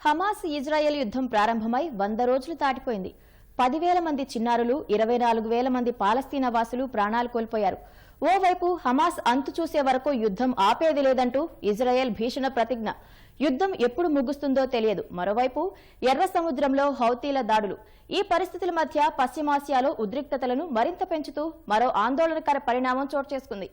Hamas Israel యుద్ధం ప్రారంభమై 100 రోజులు దాటిపోయింది. 10,000 మంది చిన్నారులు, 24,000 మంది పాలస్తీనా వాసులు ప్రాణాలు కోల్పోయారు. ఓవైపు హమాస్ అంతు చూసే వరకు యుద్ధం ఆపేది లేదంటూ ఇజ్రాయెల్ భీషణ ప్రతిజ్ఞ. యుద్ధం ఎప్పుడు ముగుస్తుందో తెలియదు. మరోవైపు ఎర్ర సముద్రంలో హౌతీల దాడులు. ఈ పరిస్థితుల మధ్య పశ్చిమాసియాలో ఉద్రిక్తతలను మరింత పెంచుతూ మరో ఆందోళనకర పరిణామం చోటు చేసుకుంది.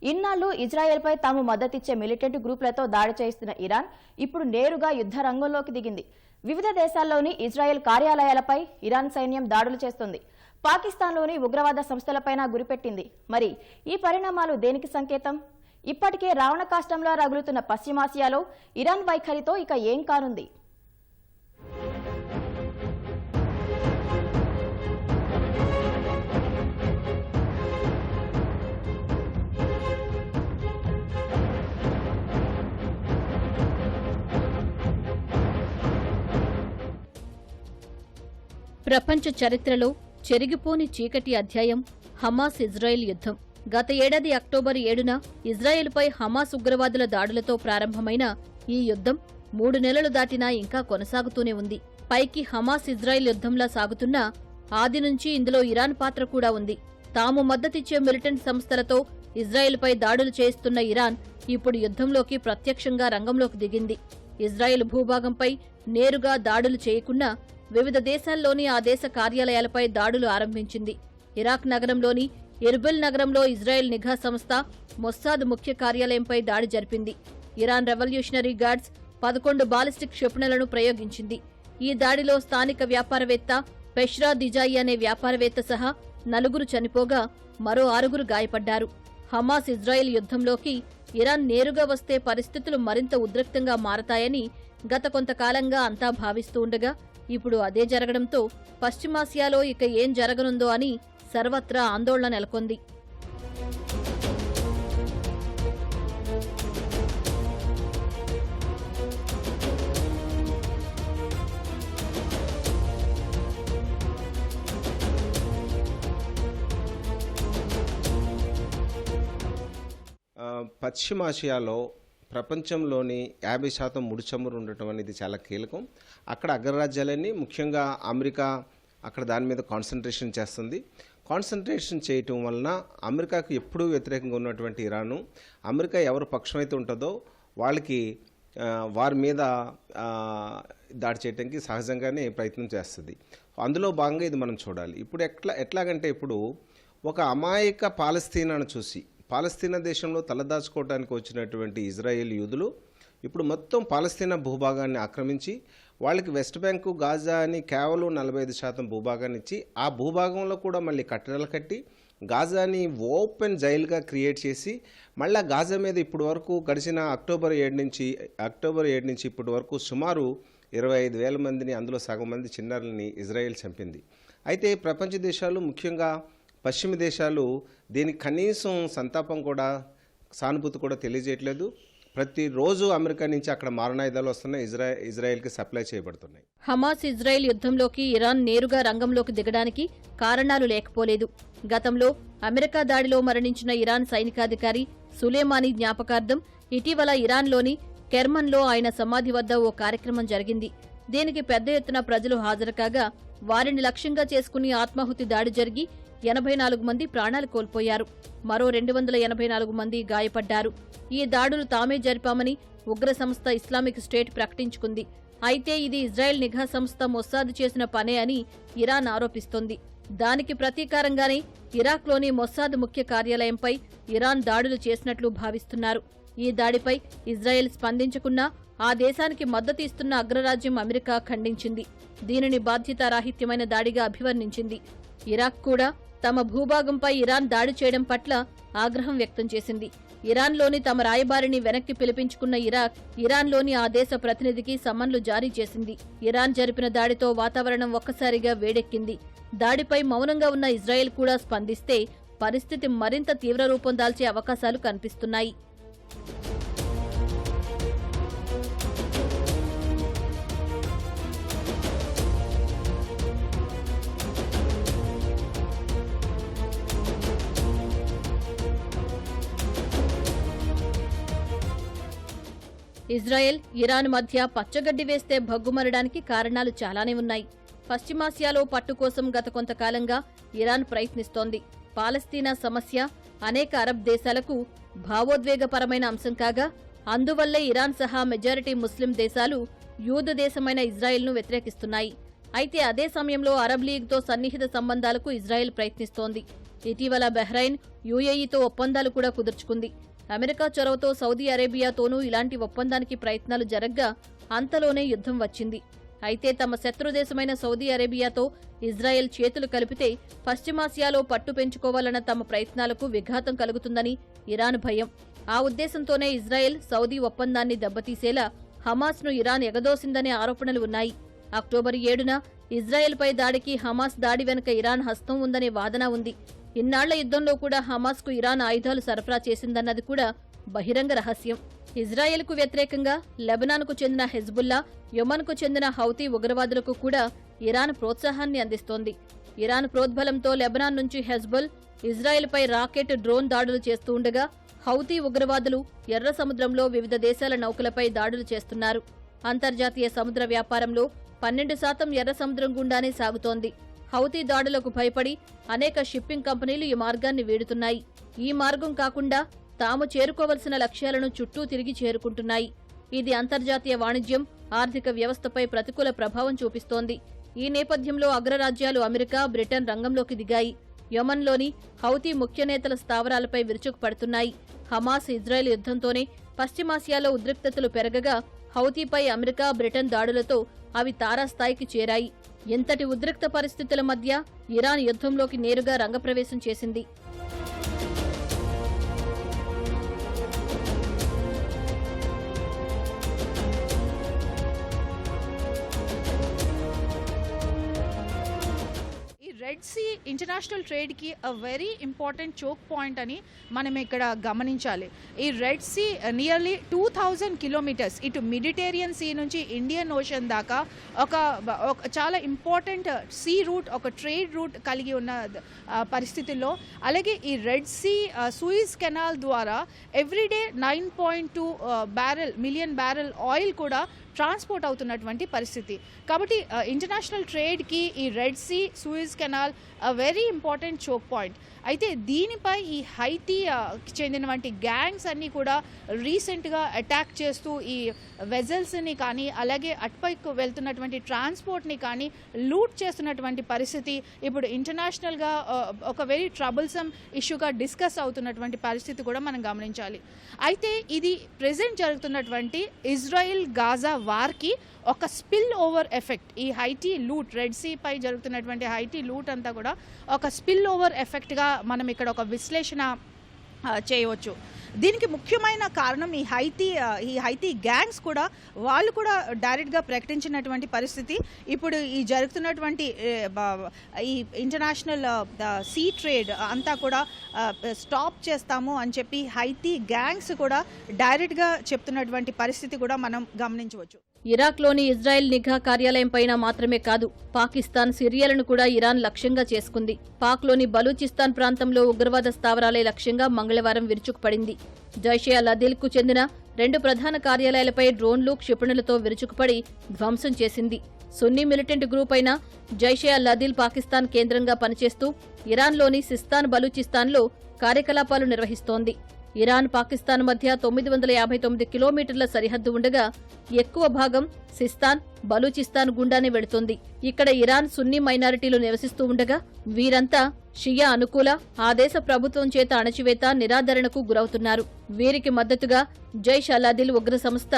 ఇన్నాళ్లు ఇజ్రాయెల్పై తాము మద్దతిచ్చే మిలిటెంట్ గ్రూపులతో దాడి చేయిస్తున్న ఇరాన్ ఇప్పుడు నేరుగా యుద్ధ రంగంలోకి దిగింది. వివిధ దేశాల్లోని ఇజ్రాయెల్ కార్యాలయాలపై ఇరాన్ సైన్యం దాడులు చేస్తోంది. పాకిస్తాన్లోని ఉగ్రవాద సంస్థలపైన గురిపెట్టింది. మరి ఈ పరిణామాలు దేనికి సంకేతం? ఇప్పటికే రావణ కాష్టంలా రగులుతున్న పశ్చిమాసియాలో ఇరాన్ వైఖరితో ఇక ఏం కానుంది? ప్రపంచ చరిత్రలో చెరిగిపోని చీకటి అధ్యాయం హమాస్ ఇజ్రాయెల్ యుద్ధం. గత ఏడాది అక్టోబర్ 7న ఇజ్రాయెల్పై హమాస్ ఉగ్రవాదుల దాడులతో ప్రారంభమైన ఈ యుద్ధం 3 నెలలు దాటినా ఇంకా కొనసాగుతూనే ఉంది. పైకి హమాస్ ఇజ్రాయెల్ యుద్ధంలా సాగుతున్నా ఆది నుంచి ఇందులో ఇరాన్ పాత్ర కూడా ఉంది. తాము మద్దతిచ్చే మిలిటెంట్ సంస్థలతో ఇజ్రాయెల్పై దాడులు చేయిస్తున్న ఇరాన్ ఇప్పుడు యుద్ధంలోకి ప్రత్యక్షంగా రంగంలోకి దిగింది. ఇజ్రాయెల్ భూభాగంపై నేరుగా దాడులు చేయకున్నా వివిధ దేశాల్లోని ఆ దేశ కార్యాలయాలపై దాడులు ఆరంభించింది. ఇరాక్ నగరంలోని ఎర్బిల్ నగరంలో ఇజ్రాయెల్ నిఘా సంస్థ మొస్సాద్ ముఖ్య కార్యాలయంపై దాడి జరిపింది. ఇరాన్ రెవల్యూషనరీ గార్డ్స్ 11 బాలిస్టిక్ క్షిపణులను ప్రయోగించింది. ఈ దాడిలో స్థానిక వ్యాపారవేత్త పెష్రా దిజాయి అనే వ్యాపారవేత్త సహా 4 చనిపోగా మరో 6 గాయపడ్డారు. హమాస్ ఇజ్రాయెల్ యుద్ధంలోకి ఇరాన్ నేరుగా వస్తే పరిస్థితులు మరింత ఉద్రిక్తంగా మారతాయని గత కొంతకాలంగా అంతా భావిస్తూ ఉండగా ఇప్పుడు అదే జరగడంతో పశ్చిమాసియాలో ఇక ఏం జరగనుందో అని సర్వత్రా ఆందోళన నెలకొంది. పశ్చిమాసియాలో ప్రపంచంలోని 50% ముడి చమురు ఉండటం అనేది చాలా కీలకం. అక్కడ అగ్రరాజ్యాలన్నీ ముఖ్యంగా అమెరికా అక్కడ దాని మీద కాన్సన్ట్రేషన్ చేస్తుంది. కాన్సన్ట్రేషన్ చేయటం వలన అమెరికాకు ఎప్పుడూ వ్యతిరేకంగా ఉన్నటువంటి ఇరాను అమెరికా ఎవరు పక్షమైతే ఉంటుందో వాళ్ళకి వారి మీద దాడి చేయడానికి సహజంగానే ప్రయత్నం చేస్తుంది. అందులో భాగంగా ఇది మనం చూడాలి. ఇప్పుడు ఎట్లాగంటే ఇప్పుడు ఒక అమాయక పాలస్తీనాను చూసి పాలస్తీనా దేశంలో తలదాచుకోవడానికి వచ్చినటువంటి ఇజ్రాయెల్ యూదులు ఇప్పుడు మొత్తం పాలస్తీనా భూభాగాన్ని ఆక్రమించి వాళ్ళకి వెస్ట్ బ్యాంకు గాజా అని కేవలం 45% భూభాగాన్ని ఇచ్చి ఆ భూభాగంలో కూడా మళ్ళీ కట్టడాలు కట్టి గాజాని ఓపెన్ జైలుగా క్రియేట్ చేసి మళ్ళీ గాజా మీద ఇప్పటి వరకు గడిచిన అక్టోబర్ 7 నుంచి ఇప్పటి వరకు సుమారు 25,000 మందిని, అందులో సగం మంది చిన్నారులని ఇజ్రాయెల్ చంపింది. అయితే ప్రపంచ దేశాలు ముఖ్యంగా పశ్చిమ దేశాలు దీనికి కనీసం సంతాపం కూడా సానుభూతి కూడా తెలియజేయట్లేదు. ప్రతిరోజు అమెరికా నుంచి అక్కడ మారణాయుధాలు వస్తున్నాయి, ఇజ్రాయెల్కి సప్లై చేయబడుతున్నాయి. హమాస్ ఇజ్రాయెల్ యుద్ధంలోకి ఇరాన్ నేరుగా రంగంలోకి దిగడానికి కారణాలు లేకపోలేదు. గతంలో అమెరికా దాడిలో మరణించిన ఇరాన్ సైనికాధికారి సులేమానీ జ్ఞాపకార్థం ఇటీవల ఇరాన్లోని కెర్మన్లో ఆయన సమాధి వద్ద ఓ కార్యక్రమం జరిగింది. దీనికి పెద్ద ఎత్తున ప్రజలు హాజరు కాగా వారిని లక్ష్యంగా చేసుకుని ఆత్మాహుతి దాడి జరిగి 84 మంది ప్రాణాలు కోల్పోయారు. మరో 284 మంది గాయపడ్డారు. ఈ దాడులు తామే జరిపామని ఉగ్ర సంస్థ ఇస్లామిక్ స్టేట్ ప్రకటించుకుంది. అయితే ఇది ఇజ్రాయెల్ నిఘా సంస్థ మొస్సాద్ చేసిన పనే అని ఇరాన్ ఆరోపిస్తోంది. దానికి ప్రతీకారంగానే ఇరాక్లోని మొస్సాద్ ముఖ్య కార్యాలయంపై ఇరాన్ దాడులు చేసినట్లు భావిస్తున్నారు. ఈ దాడిపై ఇజ్రాయెల్ స్పందించకున్నా ఆ దేశానికి మద్దతు ఇస్తున్న అగ్రరాజ్యం అమెరికా ఖండించింది. దీనిని బాధ్యతారాహిత్యమైన దాడిగా అభివర్ణించింది. ఇరాక్ కూడా తమ భూభాగంపై ఇరాన్ దాడి చేయడం పట్ల ఆగ్రహం వ్యక్తం చేసింది. ఇరాన్లోని తమ రాయబారిని వెనక్కి పిలిపించుకున్న ఇరాన్లోని ఆ దేశ ప్రతినిధికి సమన్లు జారీ చేసింది. ఇరాన్ జరిపిన దాడితో వాతావరణం ఒక్కసారిగా వేడెక్కింది. దాడిపై మౌనంగా ఉన్న ఇజ్రాయెల్ కూడా స్పందిస్తే పరిస్థితి మరింత తీవ్ర రూపం దాల్చే అవకాశాలు కనిపిస్తున్నాయి. ఇజ్రాయెల్, ఇరాన్ మధ్య పచ్చగడ్డి వేస్తే భగ్గుమనడానికి కారణాలు చాలానే ఉన్నాయి. పశ్చిమాసియాలో పట్టు కోసం గత కొంతకాలంగా ఇరాన్ ప్రయత్నిస్తోంది. పాలస్తీనా సమస్య అనేక అరబ్ దేశాలకు భావోద్వేగపరమైన అంశం కాగా, అందువల్లే ఇరాన్ సహా మెజారిటీ ముస్లిం దేశాలు యూదు దేశమైన ఇజ్రాయెల్ను వ్యతిరేకిస్తున్నాయి. అయితే అదే సమయంలో అరబ్ లీగ్తో సన్నిహిత సంబంధాలకు ఇజ్రాయెల్ ప్రయత్నిస్తోంది. ఇటీవల బహ్రెయిన్, యుఏఈతో ఒప్పందాలు కూడా కుదుర్చుకుంది. అమెరికా చొరవతో సౌదీ అరేబియాతోనూ ఇలాంటి ఒప్పందానికి ప్రయత్నాలు జరగ్గా అంతలోనే యుద్ధం వచ్చింది. అయితే తమ శత్రుదేశమైన సౌదీ అరేబియాతో ఇజ్రాయెల్ చేతులు కలిపితే పశ్చిమాసియాలో పట్టు పెంచుకోవాలన్న తమ ప్రయత్నాలకు విఘాతం కలుగుతుందని ఇరాన్ భయం. ఆ ఉద్దేశంతోనే ఇజ్రాయెల్, సౌదీ ఒప్పందాన్ని దెబ్బతీసేలా హమాస్ను ఇరాన్ ఎగదోసిందనే ఆరోపణలు ఉన్నాయి. అక్టోబర్ 7న ఇజ్రాయెల్పై దాడికి హమాస్ దాడి వెనుక ఇరాన్ హస్తం ఉందనే వాదన ఉంది. ఇన్నాళ్ల యుద్ధంలో కూడా హమాస్కు ఇరాన్ ఆయుధాలు సరఫరా చేసిందన్నది కూడా బహిరంగ రహస్యం. ఇజ్రాయెల్కు వ్యతిరేకంగా లెబనాన్కు చెందిన హెజ్బుల్లా, యెమెన్కు చెందిన హౌతీ ఉగ్రవాదులకు కూడా ఇరాన్ ప్రోత్సాహాన్ని అందిస్తోంది. ఇరాన్ ప్రోద్బలంతో లెబనాన్ నుంచి హెజ్బుల్ ఇజ్రాయెల్పై రాకెట్, డ్రోన్ దాడులు చేస్తూ ఉండగా, హౌతీ ఉగ్రవాదులు ఎర్ర సముద్రంలో వివిధ దేశాల నౌకలపై దాడులు చేస్తున్నారు. అంతర్జాతీయ సముద్ర వ్యాపారంలో 12% ఎర్ర సముద్రం గుండానే సాగుతోంది. హౌతీ దాడులకు భయపడి అనేక షిప్పింగ్ కంపెనీలు ఈ మార్గాన్ని వీడుతున్నాయి. ఈ మార్గం కాకుండా తాము చేరుకోవలసిన లక్ష్యాలను చుట్టూ తిరిగి చేరుకుంటున్నాయి. ఇది అంతర్జాతీయ వాణిజ్యం, ఆర్థిక వ్యవస్థపై ప్రతికూల ప్రభావం చూపిస్తోంది. ఈ నేపథ్యంలో అగ్రరాజ్యాలు అమెరికా, బ్రిటన్ రంగంలోకి దిగాయి. యెమెన్లోని హౌతీ ముఖ్య నేతల స్థావరాలపై విరుచుకుపడుతున్నాయి. హమాస్, ఇజ్రాయెల్ యుద్ధంతోనే పశ్చిమాసియాలో ఉద్రిక్తతలు పెరగగా, హౌతీపై అమెరికా, బ్రిటన్ దాడులతో అవి తారాస్థాయికి చేరాయి. ఇంతటి ఉద్రిక్త పరిస్థితుల మధ్య ఇరాన్ యుద్ధంలోకి నేరుగా రంగప్రవేశం చేసింది. రెడ్ సీ ఇంటర్నేషనల్ ట్రేడ్కి వెరీ ఇంపార్టెంట్ చోక్ పాయింట్ అని మనం ఇక్కడ గమనించాలి. ఈ రెడ్ సీ నియర్లీ 2000 కిలోమీటర్స్ ఇటు మెడిటేరియన్ సీ నుంచి ఇండియన్ ఓషన్ దాకా ఒక చాలా ఇంపార్టెంట్ సీ రూట్, ఒక ట్రేడ్ రూట్ కలిగి ఉన్న పరిస్థితుల్లో, అలాగే ఈ రెడ్ సీ సూయిజ్ కెనాల్ ద్వారా ఎవ్రీడే 9.2 మిలియన్ బ్యారెల్ ఆయిల్ కూడా ట్రాన్స్పోర్ట్ అవుతున్నటువంటి పరిస్థితి. కాబట్టి ఇంటర్నేషననల్ ట్రేడ్కి ఈ Red Sea, Suez Canal very important choke point. అయితే దీనిపై ఈ హైతీ చెందినటువంటి గ్యాంగ్స్ అన్నీ కూడా రీసెంట్గా అటాక్ చేస్తూ ఈ వెజల్స్ని కానీ, అలాగే అటుపైకి వెళ్తున్నటువంటి ట్రాన్స్పోర్ట్ని కానీ లూట్ చేస్తున్నటువంటి పరిస్థితి ఇప్పుడు ఇంటర్నేషనల్గా ఒక వెరీ ట్రబుల్సమ్ ఇష్యూగా డిస్కస్ అవుతున్నటువంటి పరిస్థితి కూడా మనం గమనించాలి. అయితే ఇది ప్రెజెంట్ జరుగుతున్నటువంటి ఇజ్రాయిల్ గాజా వార్కి ఒక స్పిల్ ఓవర్ ఎఫెక్ట్. ఈ హైటీ లూట్, రెడ్ సీ పై జరుగుతున్నటువంటి హైటీ లూట్ అంతా కూడా ఒక స్పిల్ ఓవర్ ఎఫెక్ట్గా మనం ఇక్కడ ఒక విశ్లేషణ చేయవచ్చు. దీనికి ముఖ్యమైన కారణం ఈ హైతీ గ్యాంగ్స్ కూడా వాళ్ళు కూడా డైరెక్ట్గా ప్రకటించినటువంటి పరిస్థితి. ఇప్పుడు ఈ జరుగుతున్నటువంటి ఈ ఇంటర్నేషనల్ సీ ట్రేడ్ అంతా కూడా స్టాప్ చేస్తాము అని చెప్పి హైతీ గ్యాంగ్స్ కూడా డైరెక్ట్గా చెప్తున్నటువంటి పరిస్థితి కూడా మనం గమనించవచ్చు. ఇరాక్లోని ఇజ్రాయెల్ నిఘా కార్యాలయం పైన మాత్రమే కాదు, పాకిస్తాన్, సిరియాలను కూడా ఇరాన్ లక్ష్యంగా చేసుకుంది. పాక్లోని బలూచిస్తాన్ ప్రాంతంలో ఉగ్రవాద స్థావరాలే లక్ష్యంగా మంగళవారం విరుచుకుపడింది. జైషే అల్ అదిల్కు చెందిన 2 ప్రధాన కార్యాలయాలపై డ్రోన్లు, క్షిపణులతో విరుచుకుపడి ధ్వంసం చేసింది. సున్నీ మిలిటెంట్ గ్రూప్ అయిన జైషే అల్ అదిల్ పాకిస్తాన్ కేంద్రంగా పనిచేస్తూ ఇరాన్లోని సిస్తాన్, బలూచిస్తాన్లో కార్యకలాపాలు నిర్వహిస్తోంది. ఇరాన్, పాకిస్తాన్ మధ్య 959 కిలోమీటర్ల సరిహద్దు ఉండగా ఎక్కువ భాగం సిస్తాన్, బలూచిస్తాన్ గుండానే వెడుతోంది. ఇక్కడ ఇరాన్ సున్నీ మైనారిటీలు నివసిస్తూ ఉండగా వీరంతా షియా అనుకూల, ఆ దేశ ప్రభుత్వం చేత అణచివేత, నిరాదరణకు గురవుతున్నారు. వీరికి మద్దతుగా జైష్ అల్ అదిల్ ఉగ్ర సంస్థ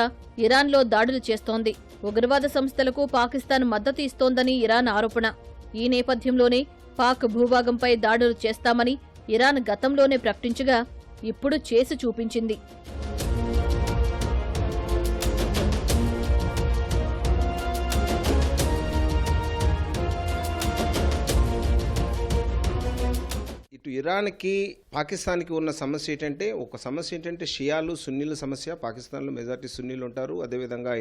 ఇరాన్లో దాడులు చేస్తోంది. ఉగ్రవాద సంస్థలకు పాకిస్తాన్ మద్దతు ఇస్తోందని ఇరాన్ ఆరోపణ. ఈ నేపథ్యంలోనే పాక్ భూభాగంపై దాడులు చేస్తామని ఇరాన్ గతంలోనే ప్రకటించగా ఇప్పుడు చేసి చూపించింది. ఇటు ఇరాన్కి, పాకిస్తాన్కి ఉన్న సమస్య ఏంటంటే, ఒక సమస్య ఏంటంటే షియాలు, సున్నీల సమస్య. పాకిస్తాన్లో మెజారిటీ సున్నీలు ఉంటారు, అదేవిధంగా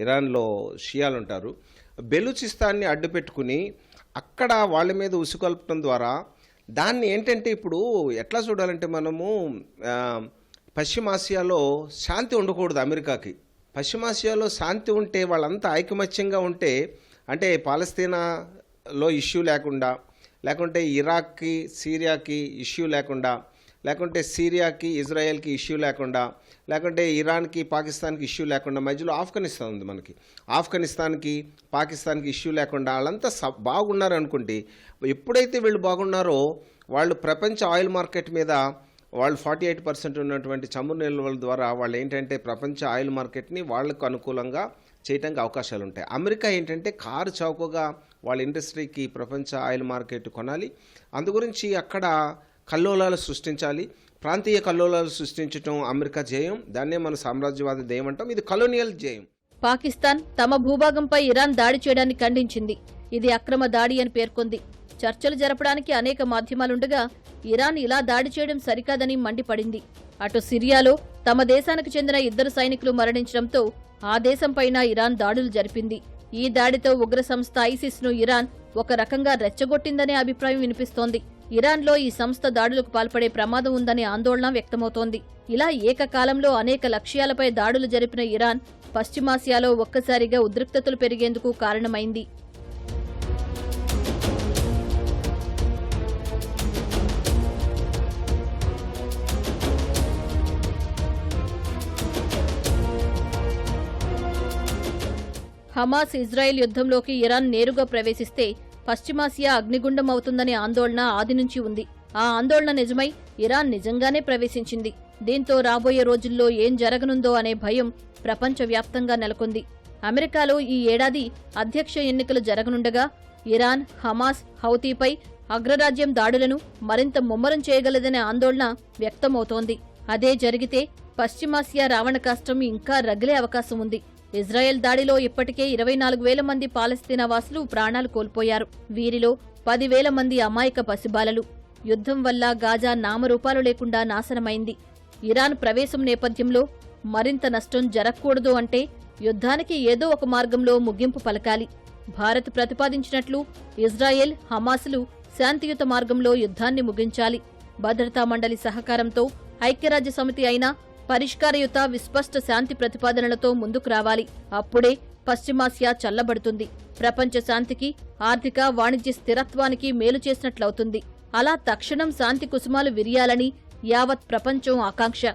ఇరాన్లో షియాలు ఉంటారు. బెలూచిస్తాన్ని అడ్డుపెట్టుకుని అక్కడ వాళ్ళ మీద ఉసుకొల్పడం ద్వారా దాన్ని ఏంటంటే ఇప్పుడు ఎట్లా చూడాలంటే, మనము పశ్చిమాసియాలో శాంతి ఉండకూడదు అమెరికాకి. పశ్చిమాసియాలో శాంతి ఉంటే, వాళ్ళంతా ఐకమత్యంగా ఉంటే, అంటే పాలస్తీనాలో ఇష్యూ లేకుండా, లేకుంటే ఇరాక్కి సిరియాకి ఇష్యూ లేకుండా, లేకుంటే సిరియాకి ఇజ్రాయెల్కి ఇష్యూ లేకుండా, లేకుంటే ఇరాన్కి పాకిస్తాన్కి ఇష్యూ లేకుండా, మధ్యలో ఆఫ్ఘనిస్తాన్ ఉంది మనకి, ఆఫ్ఘనిస్తాన్కి పాకిస్తాన్కి ఇష్యూ లేకుండా వాళ్ళంతా బాగున్నారు అనుకుంటే, ఎప్పుడైతే వీళ్ళు బాగున్నారో వాళ్ళు ప్రపంచ ఆయిల్ మార్కెట్ మీద వాళ్ళు 48% ఉన్నటువంటి చమురు నిల్వల ద్వారా వాళ్ళు ఏంటంటే ప్రపంచ ఆయిల్ మార్కెట్ని వాళ్లకు అనుకూలంగా చేయడానికి అవకాశాలు ఉంటాయి. అమెరికా ఏంటంటే కారు చౌకగా వాళ్ళ ఇండస్ట్రీకి ప్రపంచ ఆయిల్ మార్కెట్ కొనాలి. అందుగురించి అక్కడ కల్లోలాలు సృష్టించాలి. ప్రాంతీయ కల్లోలాలు సృష్టించడం అమెరికా ధ్యేయం. దాన్నే మన సామ్రాజ్యవాద ధ్యేయం అంటాం. ఇది కలోనియల్ ధ్యేయం. పాకిస్తాన్ తమ భూభాగంపై ఇరాన్ దాడి చేయడాన్ని ఖండించింది. ఇది అక్రమ దాడి అని పేర్కొంది. చర్చలు జరపడానికి అనేక మాధ్యమాలుండగా ఇరాన్ ఇలా దాడి చేయడం సరికాదని మండిపడింది. అటు సిరియాలో తమ దేశానికి చెందిన 2 సైనికులు మరణించడంతో ఆ దేశంపైన ఇరాన్ దాడులు జరిపింది. ఈ దాడితో ఉగ్ర సంస్థ ఐసిస్ను ఇరాన్ ఒక రకంగా రెచ్చగొట్టిందనే అభిప్రాయం వినిపిస్తోంది. ఇరాన్లో ఈ సంస్థ దాడులకు పాల్పడే ప్రమాదం ఉందనే ఆందోళన వ్యక్తమవుతోంది. ఇలా ఏకకాలంలో అనేక లక్ష్యాలపై దాడులు జరిపిన ఇరాన్ పశ్చిమాసియాలో ఒక్కసారిగా ఉద్రిక్తతలు పెరిగేందుకు కారణమైంది. హమాస్ ఇజ్రాయెల్ యుద్ధంలోకి ఇరాన్ నేరుగా ప్రవేశిస్తే పశ్చిమాసియా అగ్నిగుండం అవుతుందనే ఆందోళన ఆది నుంచి ఉంది. ఆ ఆందోళన నిజమై ఇరాన్ నిజంగానే ప్రవేశించింది. దీంతో రాబోయే రోజుల్లో ఏం జరగనుందో అనే భయం ప్రపంచవ్యాప్తంగా నెలకొంది. అమెరికాలో ఈ ఏడాది అధ్యక్ష ఎన్నికలు జరగనుండగా ఇరాన్, హమాస్, హౌతీపై అగ్రరాజ్యం దాడులను మరింత ముమ్మరం చేయగలదనే ఆందోళన వ్యక్తమవుతోంది. అదే జరిగితే పశ్చిమాసియా రావణ కష్టం ఇంకా రగిలే అవకాశం ఉంది. ఇజ్రాయెల్ దాడిలో ఇప్పటికే 24,000 మంది పాలస్తీనా వాసులు ప్రాణాలు కోల్పోయారు. వీరిలో 10,000 మంది అమాయక పసిబాలలు. యుద్ధం వల్ల గాజా నామరూపాలు లేకుండా నాశనమైంది. ఇరాన్ ప్రవేశం నేపథ్యంలో మరింత నష్టం జరగకూడదు అంటే యుద్ధానికి ఏదో ఒక మార్గంలో ముగింపు పలకాలి. భారత్ ప్రతిపాదించినట్లు ఇజ్రాయెల్, హమాసులు శాంతియుత మార్గంలో యుద్ధాన్ని ముగించాలి. భద్రతా మండలి సహకారంతో ఐక్యరాజ్య సమితి అయినా పరిష్కారయుత విస్పష్ట శాంతి ప్రతిపాదనలతో ముందుకు రావాలి. అప్పుడే పశ్చిమాసియా చల్లబడుతుంది. ప్రపంచ శాంతికి, ఆర్థిక, వాణిజ్య స్థిరత్వానికి మేలు చేసినట్లవుతుంది. అలా తక్షణం శాంతి కుసుమాలు విరియాలని యావత్ ప్రపంచం ఆకాంక్ష.